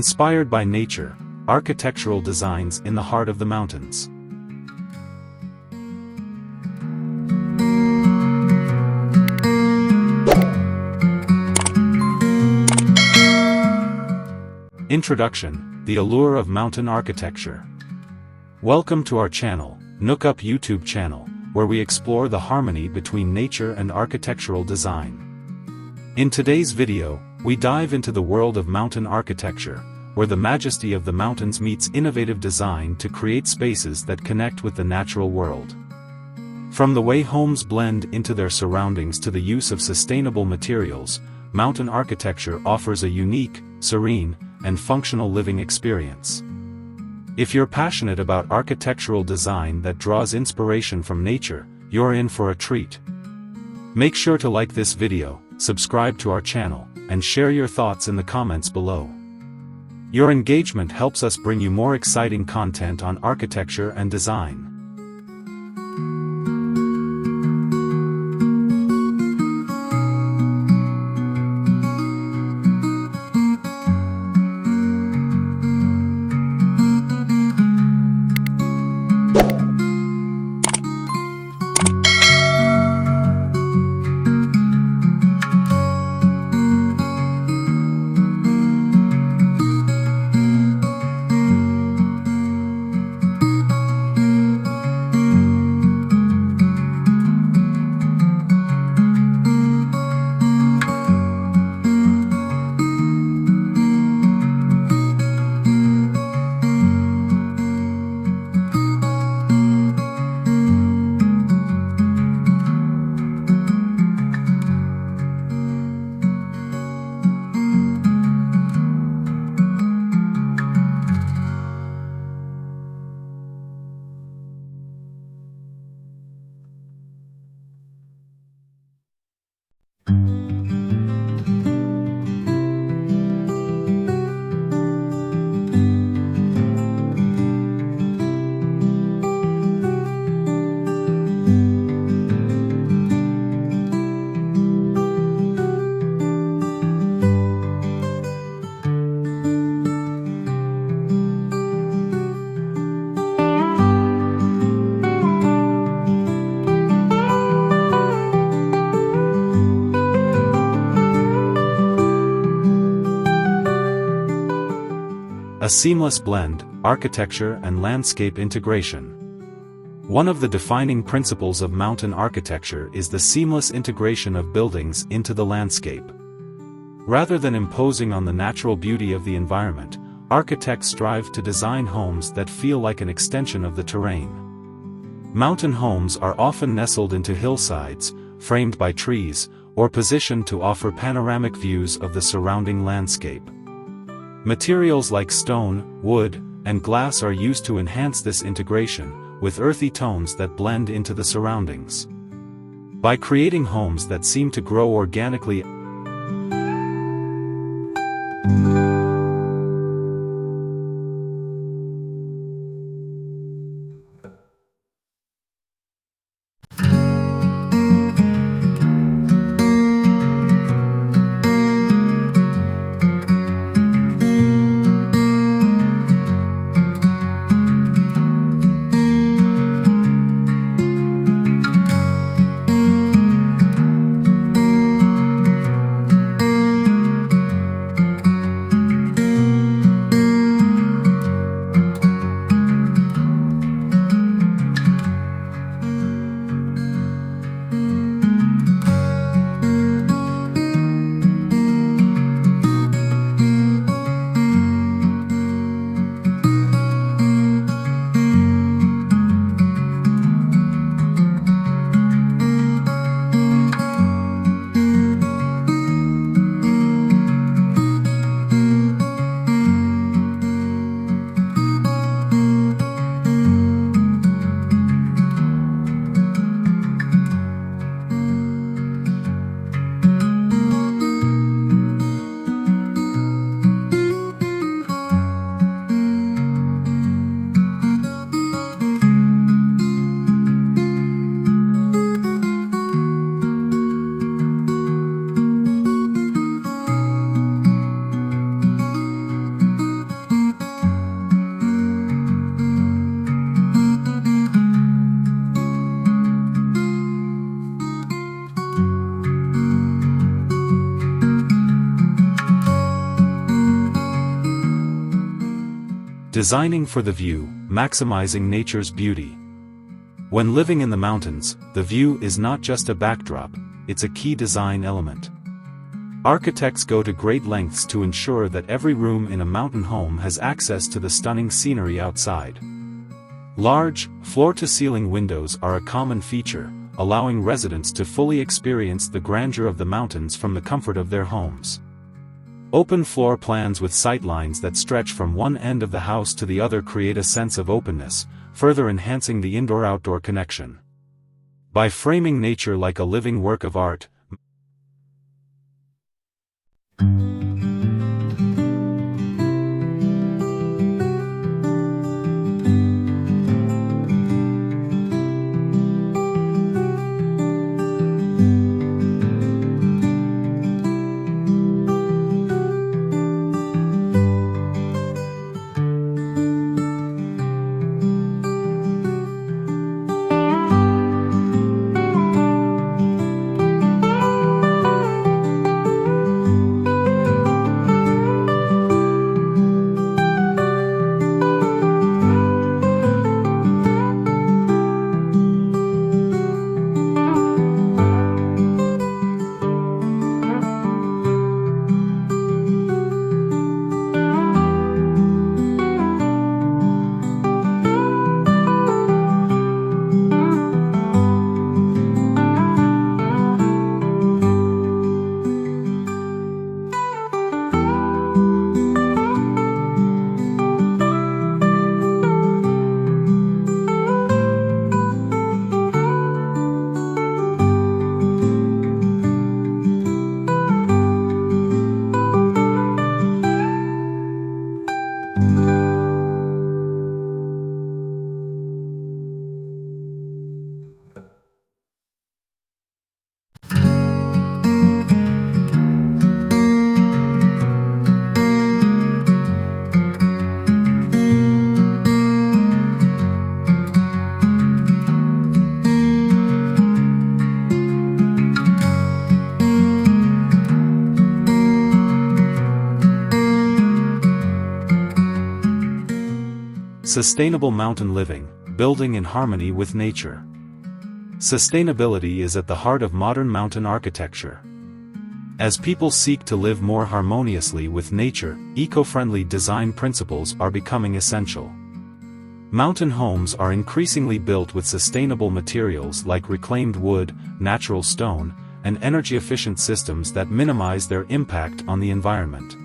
Inspired by nature, architectural designs in the heart of the mountains. Introduction: The allure of mountain architecture. Welcome to our channel, Nookup YouTube channel, where we explore the harmony between nature and architectural design. In today's video, we dive into the world of mountain architecture, where the majesty of the mountains meets innovative design to create spaces that connect with the natural world. From the way homes blend into their surroundings to the use of sustainable materials, mountain architecture offers a unique, serene, and functional living experience. If you're passionate about architectural design that draws inspiration from nature, you're in for a treat. Make sure to like this video, subscribe to our channel, and share your thoughts in the comments below. Your engagement helps us bring you more exciting content on architecture and design. A seamless blend, architecture and landscape integration. One of the defining principles of mountain architecture is the seamless integration of buildings into the landscape. Rather than imposing on the natural beauty of the environment, architects strive to design homes that feel like an extension of the terrain. Mountain homes are often nestled into hillsides, framed by trees, or positioned to offer panoramic views of the surrounding landscape. Materials like stone, wood, and glass are used to enhance this integration, with earthy tones that blend into the surroundings. By creating homes that seem to grow organically, Designing for the view, maximizing nature's beauty. When living in the mountains, the view is not just a backdrop, it's a key design element. Architects go to great lengths to ensure that every room in a mountain home has access to the stunning scenery outside. Large, floor-to-ceiling windows are a common feature, allowing residents to fully experience the grandeur of the mountains from the comfort of their homes. Open floor plans with sightlines that stretch from one end of the house to the other create a sense of openness, further enhancing the indoor-outdoor connection. By framing nature like a living work of art, Sustainable mountain living, building in harmony with nature. Sustainability is at the heart of modern mountain architecture. As people seek to live more harmoniously with nature, eco-friendly design principles are becoming essential. Mountain homes are increasingly built with sustainable materials like reclaimed wood, natural stone, and energy-efficient systems that minimize their impact on the environment.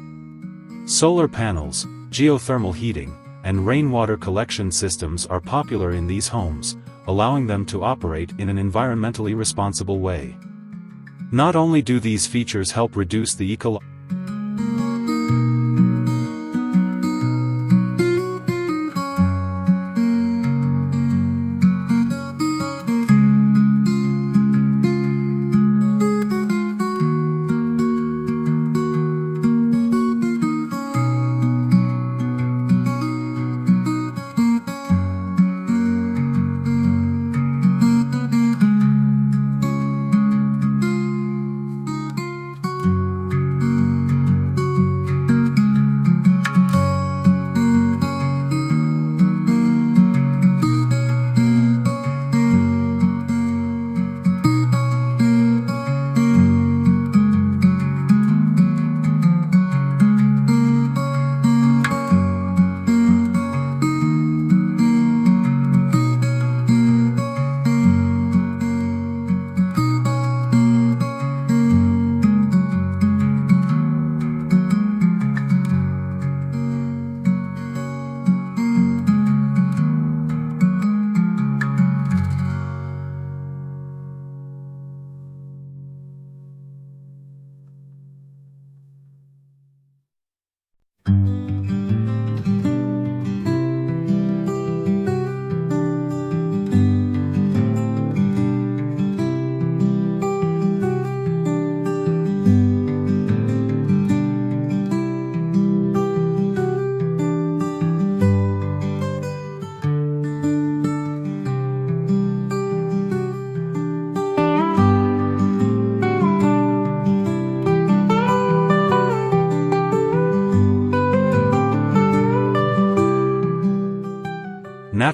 Solar panels, geothermal heating, and rainwater collection systems are popular in these homes, allowing them to operate in an environmentally responsible way. Not only do these features help reduce the ecological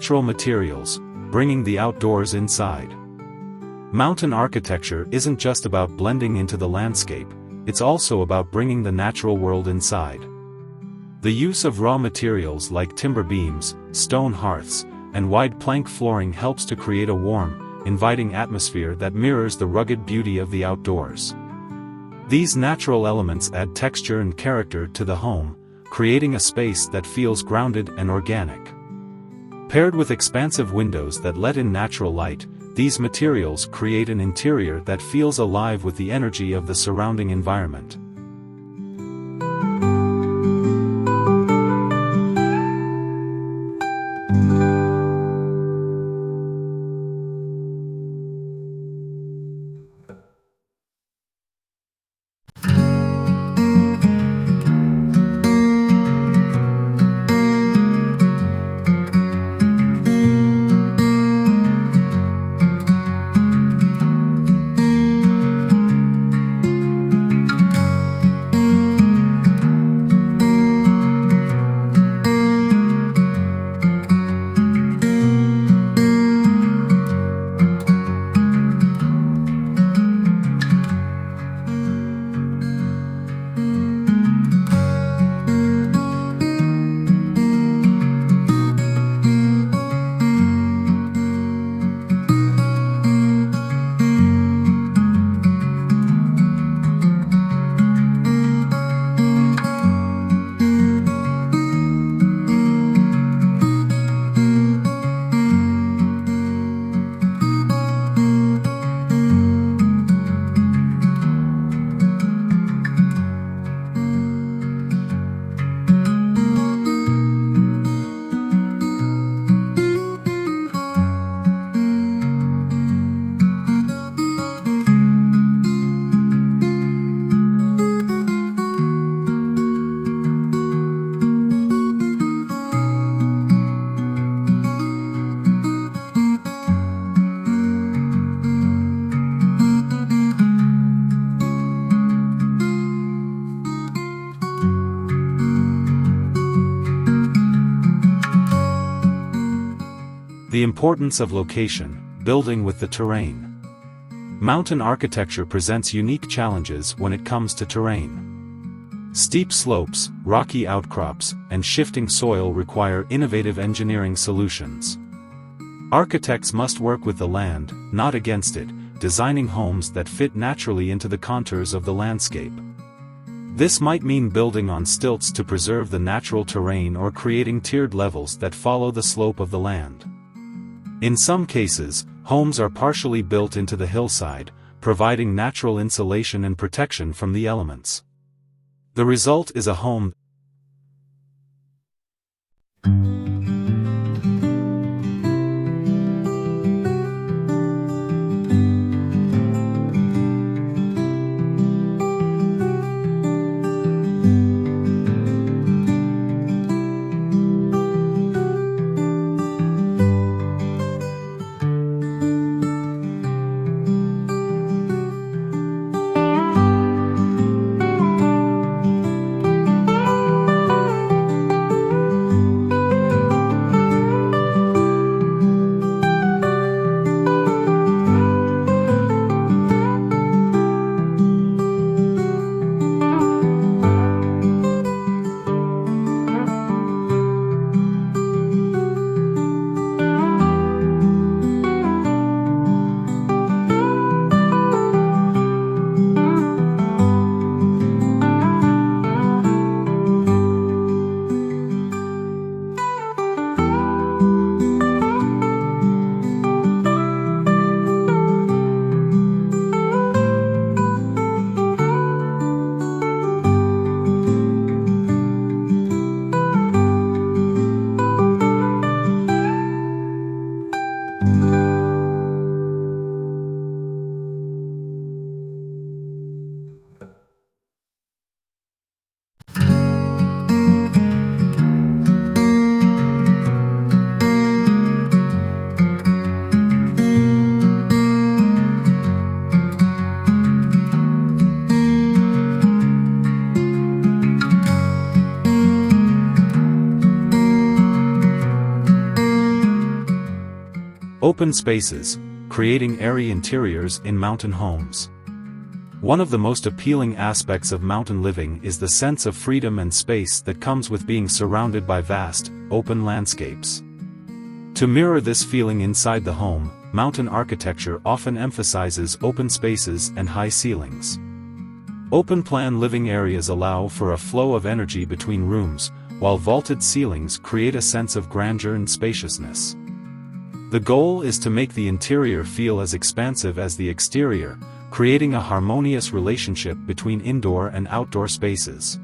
Natural materials, bringing the outdoors inside. Mountain architecture isn't just about blending into the landscape, it's also about bringing the natural world inside. The use of raw materials like timber beams, stone hearths, and wide plank flooring helps to create a warm, inviting atmosphere that mirrors the rugged beauty of the outdoors. These natural elements add texture and character to the home, creating a space that feels grounded and organic. Paired with expansive windows that let in natural light, these materials create an interior that feels alive with the energy of the surrounding environment. The importance of location, building with the terrain. Mountain architecture presents unique challenges when it comes to terrain. Steep slopes, rocky outcrops, and shifting soil require innovative engineering solutions. Architects must work with the land, not against it, designing homes that fit naturally into the contours of the landscape. This might mean building on stilts to preserve the natural terrain or creating tiered levels that follow the slope of the land. In some cases, homes are partially built into the hillside, providing natural insulation and protection from the elements. The result is a home Open spaces, creating airy interiors in mountain homes. One of the most appealing aspects of mountain living is the sense of freedom and space that comes with being surrounded by vast, open landscapes. To mirror this feeling inside the home, mountain architecture often emphasizes open spaces and high ceilings. Open-plan living areas allow for a flow of energy between rooms, while vaulted ceilings create a sense of grandeur and spaciousness. The goal is to make the interior feel as expansive as the exterior, creating a harmonious relationship between indoor and outdoor spaces.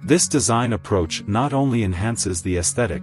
This design approach not only enhances the aesthetic,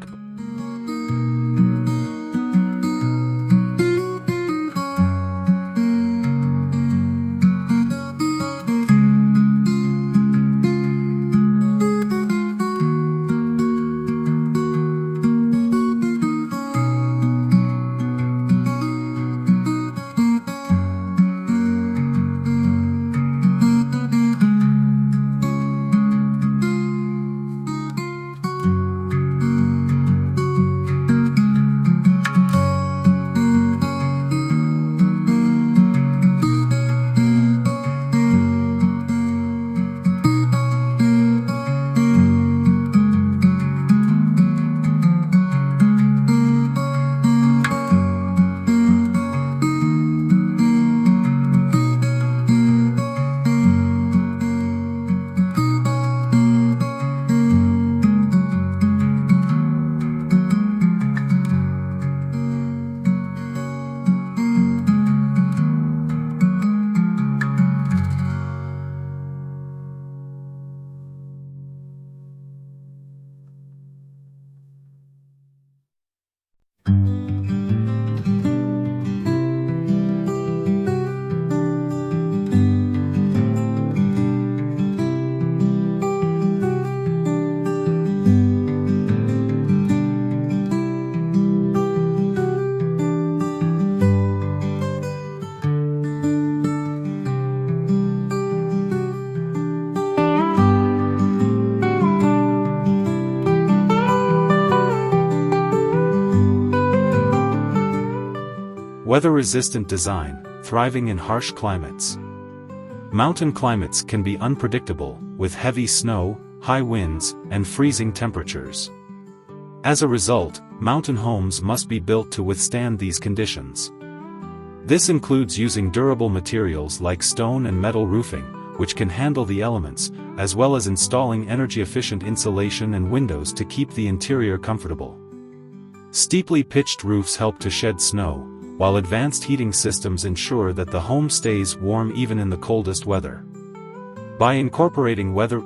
weather-resistant design, thriving in harsh climates. Mountain climates can be unpredictable, with heavy snow, high winds, and freezing temperatures. As a result, mountain homes must be built to withstand these conditions. This includes using durable materials like stone and metal roofing, which can handle the elements, as well as installing energy-efficient insulation and windows to keep the interior comfortable. Steeply pitched roofs help to shed snow, while advanced heating systems ensure that the home stays warm even in the coldest weather. By incorporating weather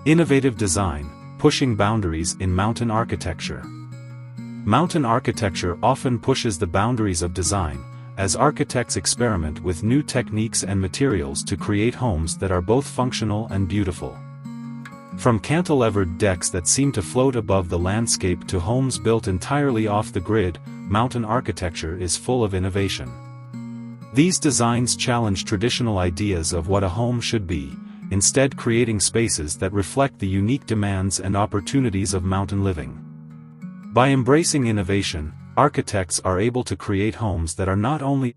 Innovative design, pushing boundaries in mountain architecture. Mountain architecture often pushes the boundaries of design, as architects experiment with new techniques and materials to create homes that are both functional and beautiful. From cantilevered decks that seem to float above the landscape to homes built entirely off the grid, mountain architecture is full of innovation. These designs challenge traditional ideas of what a home should be, instead creating spaces that reflect the unique demands and opportunities of mountain living. By embracing innovation, architects are able to create homes that are not only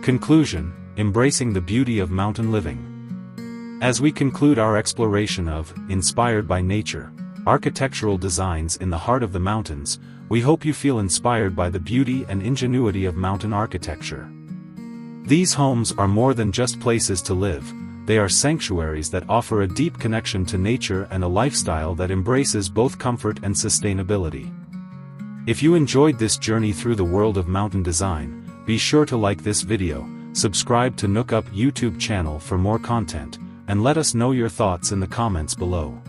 Conclusion: embracing the beauty of mountain living. As we conclude our exploration of, inspired by nature, architectural designs in the heart of the mountains, we hope you feel inspired by the beauty and ingenuity of mountain architecture. These homes are more than just places to live, they are sanctuaries that offer a deep connection to nature and a lifestyle that embraces both comfort and sustainability. If you enjoyed this journey through the world of mountain design, be sure to like this video, subscribe to Nookup YouTube channel for more content, and let us know your thoughts in the comments below.